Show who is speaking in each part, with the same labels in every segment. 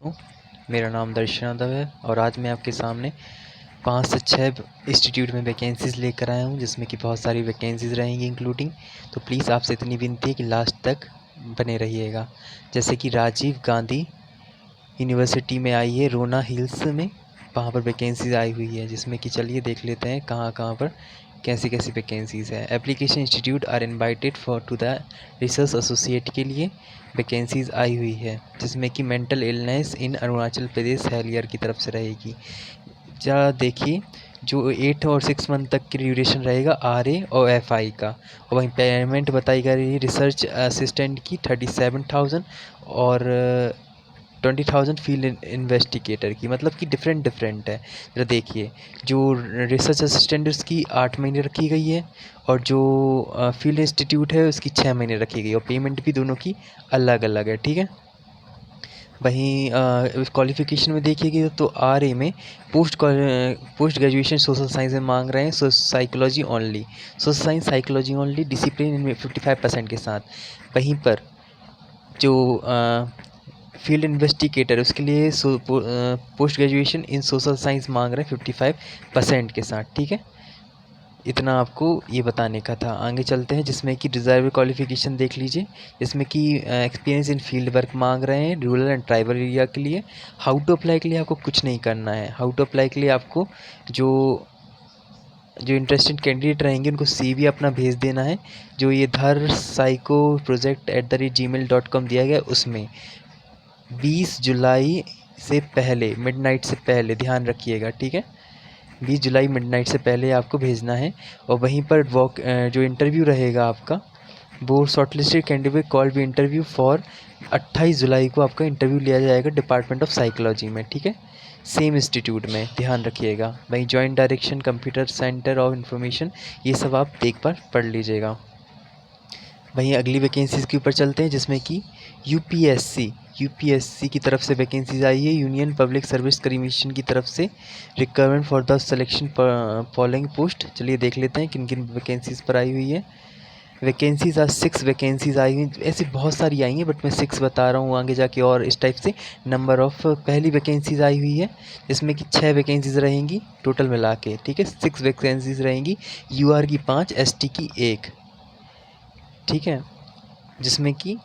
Speaker 1: तो मेरा नाम दर्शन यादव है और आज मैं आपके सामने 5 से 6 इंस्टीट्यूट में वैकेंसीज़ लेकर आया हूँ, जिसमें कि बहुत सारी वैकेंसीज़ रहेंगी इंक्लूडिंग। तो प्लीज़ आपसे इतनी विनती है कि लास्ट तक बने रहिएगा। जैसे कि राजीव गांधी यूनिवर्सिटी में आई है रोना हिल्स में, वहाँ पर वैकेंसीज़ आई हुई है, जिसमें कि चलिए देख लेते हैं कहाँ कहाँ पर कैसी कैसी वैकेंसीज़ है। Application institute are invited for to the research associate के लिए वैकेंसीज़ आई हुई है, जिसमें कि mental illness in Arunachal Pradesh हेल्यर की तरफ से रहेगी। जरा देखिए, जो 8 और 6 मंथ तक की ड्यूरेशन रहेगा RA और FI का, और वहीं पेमेंट बताई जा रही है रिसर्च असिस्टेंट की 37,000 और 20,000 फील्ड इन्वेस्टिगेटर की, मतलब कि डिफरेंट है। जरा देखिए, जो रिसर्च असिस्टेंट उसकी 8 महीने रखी गई है, और जो फील्ड इंस्टीट्यूट है उसकी 6 महीने रखी गई है, और पेमेंट भी दोनों की अलग अलग है, ठीक है। वहीं क्वालिफ़िकेशन में देखिएगा तो RA में पोस्ट ग्रेजुएशन सोशल साइंस में मांग रहे हैं, psychology only, social science psychology only, discipline इनमें 55% के साथ। वहीं पर जो फील्ड इन्वेस्टिगेटर उसके लिए post graduation in social science मांग रहे हैं 55% के साथ, ठीक है। इतना आपको ये बताने का था। आगे चलते हैं, जिसमें कि डिज़ायरेबल क्वालिफ़िकेशन देख लीजिए, जिसमें कि एक्सपीरियंस इन फील्ड वर्क मांग रहे हैं रूरल एंड ट्राइबल एरिया के लिए। हाउ टू अप्लाई के लिए आपको कुछ नहीं करना है। हाउ टू अप्लाई के लिए आपको जो जो इंटरेस्टेड कैंडिडेट रहेंगे उनको CV अपना भेज देना है, जो ये धर साइको project@gmail.com दिया गया उसमें 20 जुलाई से पहले, मिडनाइट से पहले, ध्यान रखिएगा, ठीक है। 20 जुलाई मिडनाइट से पहले आपको भेजना है। और वहीं पर जो इंटरव्यू रहेगा आपका, वो शॉर्टलिस्टेड कैंडिडेट कॉल भी इंटरव्यू फॉर 28 जुलाई को आपका इंटरव्यू लिया जाएगा डिपार्टमेंट ऑफ साइकोलॉजी में, ठीक है, सेम इंस्टीट्यूट में, ध्यान रखिएगा। वहीं joint direction computer centre of information, ये सब आप एक बार पढ़ लीजिएगा। वहीं अगली वैकेंसीज़ के ऊपर चलते हैं, जिसमें कि यूपीएससी की तरफ से वैकेंसीज आई है, यूनियन पब्लिक सर्विस कमीशन की तरफ से, requirement for the selection following post. चलिए देख लेते हैं किन किन वैकेंसीज़ पर आई हुई है। वैकेंसीज आज 6 वैकेंसीज आई हुई, ऐसी बहुत सारी आई हैं बट मैं 6 बता रहा हूँ, आगे जाके और इस टाइप से नंबर ऑफ़। पहली वैकेंसीज आई हुई है, जिसमें कि 6 वैकेंसीज रहेंगी टोटल मिला के, ठीक है। 6 वैकेंसीज रहेंगी, UR की 5, ST की 1, ठीक है। जिसमें कि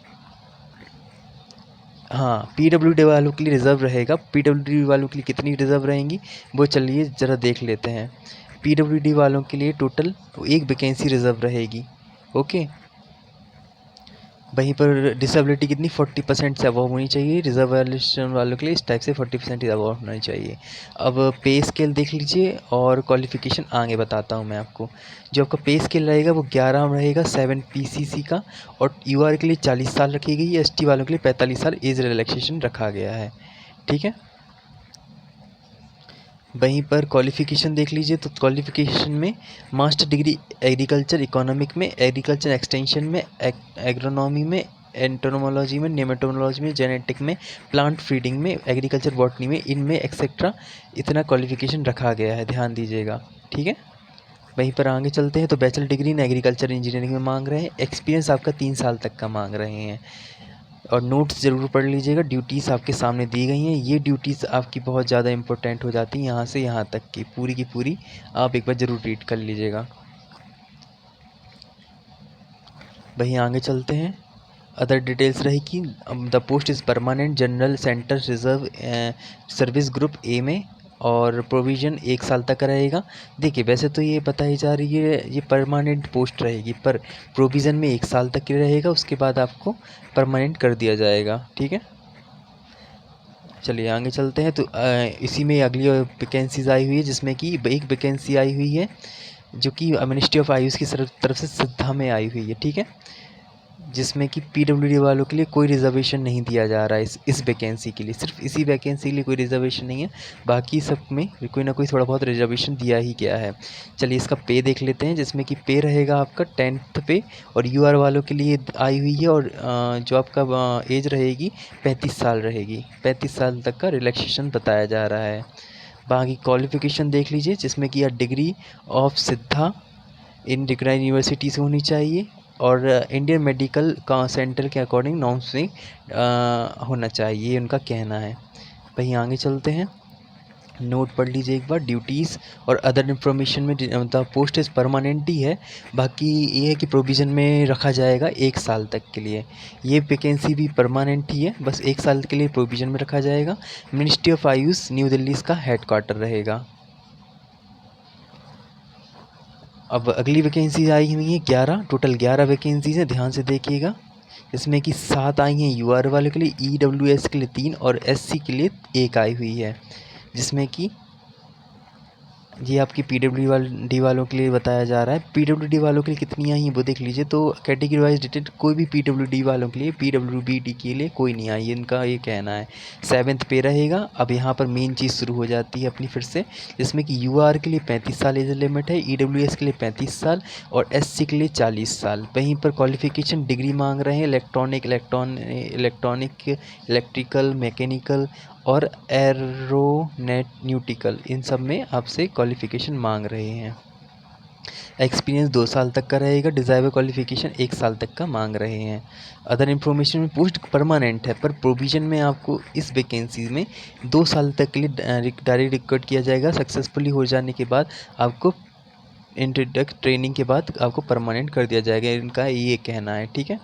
Speaker 1: हाँ, PWD वालों के लिए रिज़र्व रहेगा। PWD वालों के लिए कितनी रिज़र्व रहेंगी वो चलिए ज़रा देख लेते हैं। PWD वालों के लिए टोटल 1 वैकेंसी रिज़र्व रहेगी, ओके। वहीं पर डिसेबिलिटी कितनी 40% से अबव होनी चाहिए रिजर्वेशन वालों के लिए, इस टाइप से 40% अबव होना चाहिए। अब पे स्केल देख लीजिए और क्वालिफ़िकेशन आगे बताता हूँ मैं आपको। जो आपका पे स्केल रहेगा वो 11 रहेगा 7 PCC का, और UR के लिए 40 साल रखी गई है, ST वालों के लिए 45 साल एज रिलैक्सेशन रखा गया है, ठीक है। वहीं पर क्वालिफ़िकेशन देख लीजिए तो क्वालिफ़िकेशन में मास्टर डिग्री एग्रीकल्चर इकोनॉमिक में, एग्रीकल्चर एक्सटेंशन में, एग्रोनॉमी में, एंटोनोमोलॉजी में, नेमेटोलॉजी में, जेनेटिक में, प्लांट फीडिंग में, एग्रीकल्चर बॉटनी में, इनमें एक्सेट्रा इतना क्वालिफ़िकेशन रखा गया है, ध्यान दीजिएगा, ठीक है। वहीं पर आगे चलते हैं तो bachelor degree in agriculture engineering में मांग रहे हैं, एक्सपीरियंस आपका 3 साल तक का मांग रहे हैं। और नोट्स ज़रूर पढ़ लीजिएगा, ड्यूटीज़ आपके सामने दी गई हैं। ये ड्यूटीज़ आपकी बहुत ज़्यादा इंपॉर्टेंट हो जाती हैं, यहाँ से यहाँ तक की पूरी आप एक बार ज़रूर रीड कर लीजिएगा। वहीं आगे चलते हैं, अदर डिटेल्स रहेगी। The post is permanent general centre reserve service group A में, और प्रोविज़न 1 साल तक का रहेगा। देखिए वैसे तो ये बताई जा रही है ये परमानेंट पोस्ट रहेगी, पर प्रोविज़न में 1 साल तक के रहेगा, उसके बाद आपको परमानेंट कर दिया जाएगा, ठीक है। चलिए आगे चलते हैं तो इसी में अगली वैकेंसीज आई हुई है, जिसमें कि एक वैकेंसी आई हुई है जो कि मिनिस्ट्री ऑफ आयुष की तरफ से सिद्धा में आई हुई है, ठीक है। जिसमें कि PWD वालों के लिए कोई रिजर्वेशन नहीं दिया जा रहा है इस वैकेंसी के लिए, सिर्फ इसी वैकेंसी के लिए कोई रिजर्वेशन नहीं है, बाकी सब में कोई ना कोई थोड़ा बहुत रिजर्वेशन दिया ही गया है। चलिए इसका पे देख लेते हैं, जिसमें कि पे रहेगा आपका 10th पे, और UR वालों के लिए आई हुई है, और जो आपका एज रहेगी 35 साल रहेगी, 35 साल तक का रिलैक्सेशन बताया जा रहा है। बाकी क्वालिफ़िकेशन देख लीजिए, जिसमें कि डिग्री ऑफ सिद्धा इन रिकग्नाइज्ड यूनिवर्सिटी से होनी चाहिए, और इंडियन मेडिकल सेंटर के अकॉर्डिंग नॉर्म्स में होना चाहिए, ये उनका कहना है। वहीं आगे चलते हैं, नोट पढ़ लीजिए एक बार। ड्यूटीज़ और अदर इन्फॉर्मेशन में मतलब पोस्ट इज़ परमानेंट ही है, बाकी ये है कि प्रोविज़न में रखा जाएगा 1 साल तक के लिए। ये वैकेंसी भी परमानेंट ही है, बस 1 साल के लिए प्रोविज़न में रखा जाएगा। Ministry of Ayush new Delhi इसका हेड क्वार्टर रहेगा। अब अगली वैकेंसीज आई हुई हैं 11, टोटल 11 वैकेंसीज हैं, ध्यान से देखिएगा। इसमें कि 7 आई हैं यूआर वालों के लिए, ईडब्ल्यूएस के लिए 3 और एससी के लिए 1 आई हुई है। जिसमें कि ये आपकी पीडब्ल्यूडी वालों के लिए बताया जा रहा है। पीडब्ल्यूडी वालों के लिए कितनी आई हैं वो देख लीजिए। तो कैटेगरी वाइज डेटेड कोई भी पीडब्ल्यूडी वालों के लिए, पीडब्ल्यूबीडी के लिए कोई नहीं आई है, इनका ये कहना है। 7th पे रहेगा। अब यहाँ पर मेन चीज़ शुरू हो जाती है अपनी फिर से, जिसमें कि यूआर के लिए 35 साल एज लिमिट है, ईडब्ल्यूएस के लिए 35 साल और एससी के लिए 40 साल। वहीं पर क्वालिफिकेशन डिग्री मांग रहे हैं इलेक्ट्रॉनिक, इलेक्ट्रिकल, मैकेनिकल और एरोनॉटिकल, इन सब में आपसे क्वालिफ़िकेशन मांग रहे हैं। एक्सपीरियंस 2 साल तक का रहेगा। डिज़ायरेबल क्वालिफ़िकेशन 1 साल तक का मांग रहे हैं। अदर इन्फॉर्मेशन में पोस्ट परमानेंट है, पर प्रोविज़न में आपको इस वैकेंसी में 2 साल तक के लिए डायरेक्ट रिक्रूट किया जाएगा। सक्सेसफुली हो जाने के बाद आपको इंट्रोडक्ट ट्रेनिंग के बाद आपको परमानेंट कर दिया जाएगा, इनका ये कहना है। ठीक है,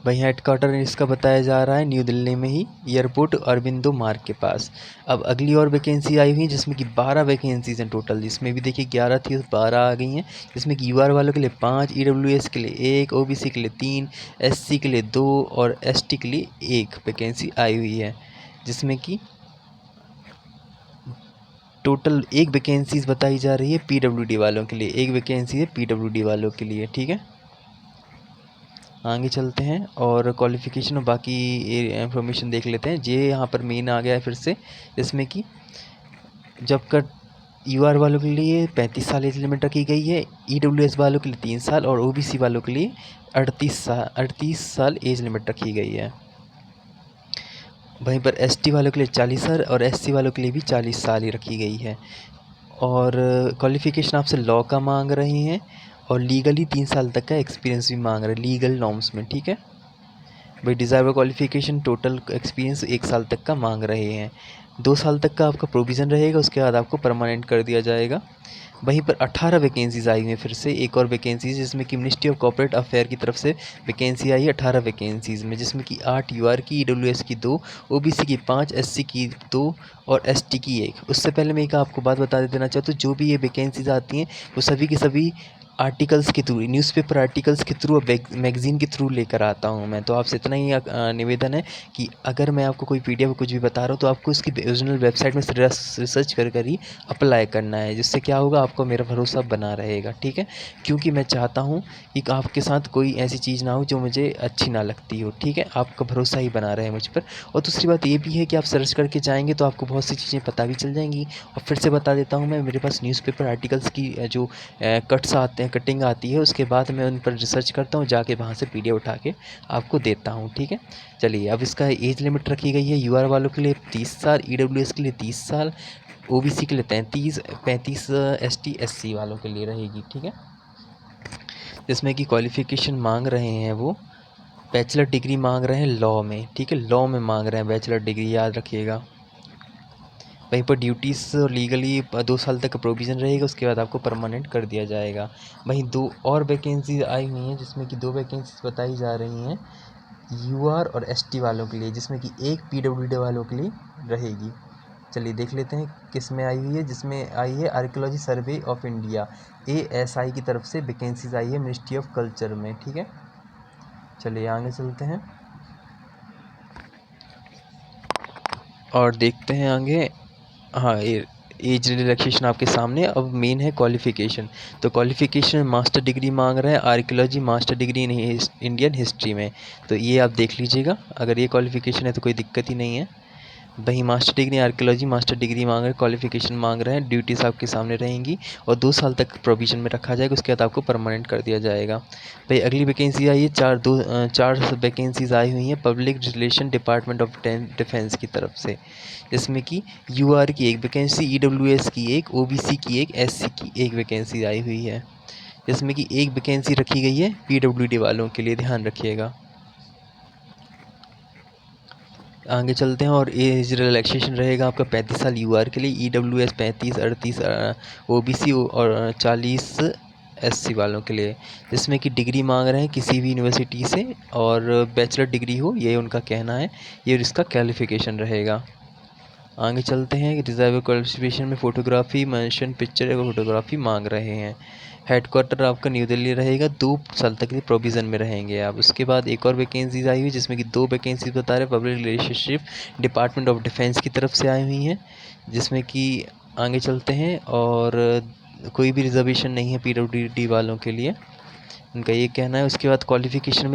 Speaker 1: वहीं हेड क्वार्टर इसका बताया जा रहा है न्यू दिल्ली में ही, एयरपोर्ट अरबिंदो मार्ग के पास। अब अगली और वैकेंसी आई हुई है, जिसमें कि 12 वैकेंसीज हैं टोटल, जिसमें भी देखिए 11 थी, 12 आ गई हैं। जिसमें कि यूआर वालों के लिए 5, ईडब्ल्यूएस के लिए 1, ओबीसी के लिए 3, एससी के लिए 2 और एसटी के लिए 1 वैकेंसी आई हुई है। जिसमें कि टोटल 1 वैकेंसीज बताई जा रही है पीडब्ल्यूडी वालों के लिए, 1 वैकेंसी है पीडब्ल्यूडी वालों के लिए। ठीक है, आगे चलते हैं और क्वालिफ़िकेशन और बाकी इंफॉर्मेशन देख लेते हैं। जे यहाँ पर मेन आ गया है फिर से, जिसमें कि जब का यूआर वालों के लिए 35 साल एज लिमिट रखी गई है, ईडब्ल्यूएस वालों के लिए 3 साल और ओबीसी वालों के लिए 38 साल एज लिमिट रखी गई है। वहीं पर एसटी वालों के लिए 40 साल और एससी वालों के लिए भी 40 साल ही रखी गई है। और क्वालिफ़िकेशन आपसे लॉ का मांग रहे हैं और लीगली 3 साल तक का एक्सपीरियंस भी मांग रहे हैं लीगल नॉर्म्स में। ठीक है भाई, डिज़ायरेबल क्वालिफ़िकेशन टोटल एक्सपीरियंस 1 साल तक का मांग रहे हैं। 2 साल तक का आपका प्रोविज़न रहेगा, उसके बाद आपको परमानेंट कर दिया जाएगा। वहीं पर 18 वैकेंसीज़ आई हुई हैं फिर से, एक और वैकेंसीज़, जिसमें कि मिनिस्ट्री ऑफ कॉर्पोरेट अफेयर की तरफ से वैकेंसी आई है 18 वैकेंसीज़ में, जिसमें कि 8 यूआर की, ईडब्ल्यूएस की 2, ओबीसी की 5, एससी की 2 और एसटी की 1। उससे पहले मैं एक आपको बात बता देना चाहता हूँ, जो भी ये वैकेंसीज़ आती हैं वो सभी की सभी आर्टिकल्स के थ्रू, न्यूज़पेपर आर्टिकल्स के थ्रू और मैगज़ीन के थ्रू लेकर आता हूँ मैं। तो आपसे इतना ही निवेदन है कि अगर मैं आपको कोई पीडीएफ कुछ भी बता रहा हूँ तो आपको उसकी ओरिजिनल वेबसाइट में रिसर्च कर ही अप्लाई करना है, जिससे क्या होगा, आपको मेरा भरोसा बना रहेगा। ठीक है, क्योंकि मैं चाहता हूँ कि आपके साथ कोई ऐसी चीज़ ना हो जो मुझे अच्छी ना लगती हो। ठीक है, आपका भरोसा ही बना रहे मुझ पर। और दूसरी बात ये भी है कि आप सर्च करके जाएंगे तो आपको बहुत सी चीज़ें पता भी चल जाएंगी। और फिर से बता देता हूँ मैं, मेरे पास न्यूज़पेपर आर्टिकल्स की जो कट्स आते हैं, कटिंग आती है, उसके बाद मैं उन पर रिसर्च करता हूँ, जाके वहाँ से पीडीएफ उठा के आपको देता हूँ। ठीक है, चलिए, अब इसका एज लिमिट रखी गई है यूआर वालों के लिए 30 साल, ईडब्ल्यूएस के लिए 30 साल, ओबीसी के लिए 35 एसटी एससी वालों के लिए रहेगी। ठीक है, जिसमें कि क्वालिफ़िकेशन मांग रहे हैं वो बैचलर डिग्री मांग रहे हैं लॉ में। ठीक है, लॉ में मांग रहे हैं बैचलर डिग्री, याद रखिएगा। वहीं पर ड्यूटीज़ लीगली 2 साल तक का प्रोविज़न रहेगा, उसके बाद आपको परमानेंट कर दिया जाएगा। वहीं 2 और वैकेंसी आई हुई हैं, जिसमें कि 2 वैकेंसीज बताई जा रही हैं यूआर और एसटी वालों के लिए, जिसमें कि एक पीडब्ल्यूडी वालों के लिए रहेगी। चलिए देख लेते हैं किस में आई हुई है। जिसमें आई है archaeology survey of India, ASI की तरफ से वैकेंसीज आई है मिनिस्ट्री ऑफ कल्चर में। ठीक है, चलिए आगे चलते हैं और देखते हैं आगे। हाँ, एज रिलैक्सेशन आपके सामने। अब मेन है क्वालिफ़िकेशन। तो क्वालिफ़िकेशन मास्टर डिग्री मांग रहे हैं archaeology, master degree in Indian history में। तो ये आप देख लीजिएगा, अगर ये क्वालिफ़िकेशन है तो कोई दिक्कत ही नहीं है। वहीं master degree archaeology, master degree मांग रहे हैं, क्वालिफ़िकेशन मांग रहे हैं, ड्यूटीज़ आपके सामने रहेंगी और 2 साल तक प्रोविज़न में रखा जाएगा, उसके बाद आपको परमानेंट कर दिया जाएगा। भाई अगली वैकेंसी आई है 4 वैकेंसीज आई हुई हैं public relation department of defence की तरफ से, जिसमें कि यूआर की 1 वैकेंसी, ईडब्ल्यूएस की 1, ओबीसी की 1, एससी की 1 वैकेंसी आई हुई है। जिसमें कि एक वैकेंसी रखी गई है पीडब्ल्यूडी वालों के लिए, ध्यान रखिएगा। आगे चलते हैं और एज रिलैक्सेशन रहेगा आपका 35 साल यूआर के लिए, ईडब्ल्यूएस 35, 38 ओबीसी और 40 एससी वालों के लिए, जिसमें कि डिग्री मांग रहे हैं किसी भी यूनिवर्सिटी से और बैचलर डिग्री हो, ये उनका कहना है, ये इसका क्वालिफिकेशन रहेगा। आगे चलते हैं। रिजर्व क्वालिफिकेशन में फ़ोटोग्राफी, मोशन पिक्चर और फोटोग्राफी मांग रहे हैं। हेडक्वार्टर आपका न्यू दिल्ली रहेगा, 2 साल तक के प्रोविज़न में रहेंगे आप। उसके बाद एक और वैकेंसीज आई हुई जिसमें कि 2 वैकेंसीज बता रहे public relationship department of defence की तरफ से आई हुई हैं, जिसमें कि आगे चलते हैं। और कोई भी रिजर्वेशन नहीं है पीडब्ल्यूडी वालों के लिए, उनका ये कहना है। उसके बाद क्वालिफिकेशन में